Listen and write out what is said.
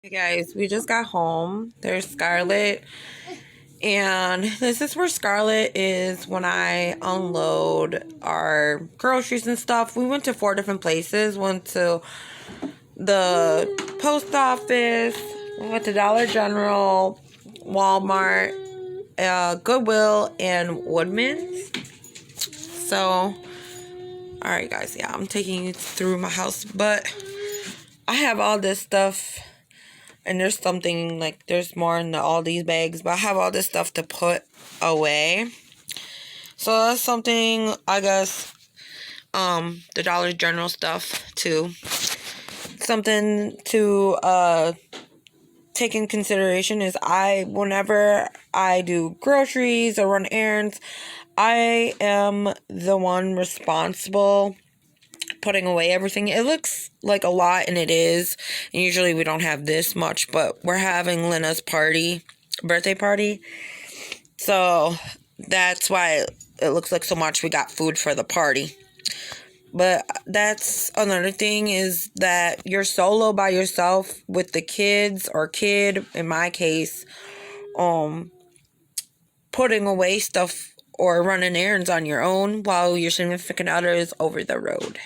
Hey guys, we just got home. There's Scarlett, and this is where Scarlett is when I unload our groceries and stuff. We went to 4 different places. Went to the post office, we went to Dollar General, Walmart, Goodwill, and Woodman's. So, alright guys, yeah, I'm taking you through my house, but I have all this stuff. And there's something, like, there's more in all these bags. But I have all this stuff to put away. So that's something, I guess, the Dollar General stuff, too. Something to, take in consideration is whenever I do groceries or run errands, I am the one responsible putting away everything. It looks like a lot, and it is. And usually we don't have this much, but we're having Lena's birthday party. So that's why it looks like so much. We got food for the party. But that's another thing, is that you're solo by yourself with the kids, or kid, in my case, putting away stuff or running errands on your own while your significant other is over the road.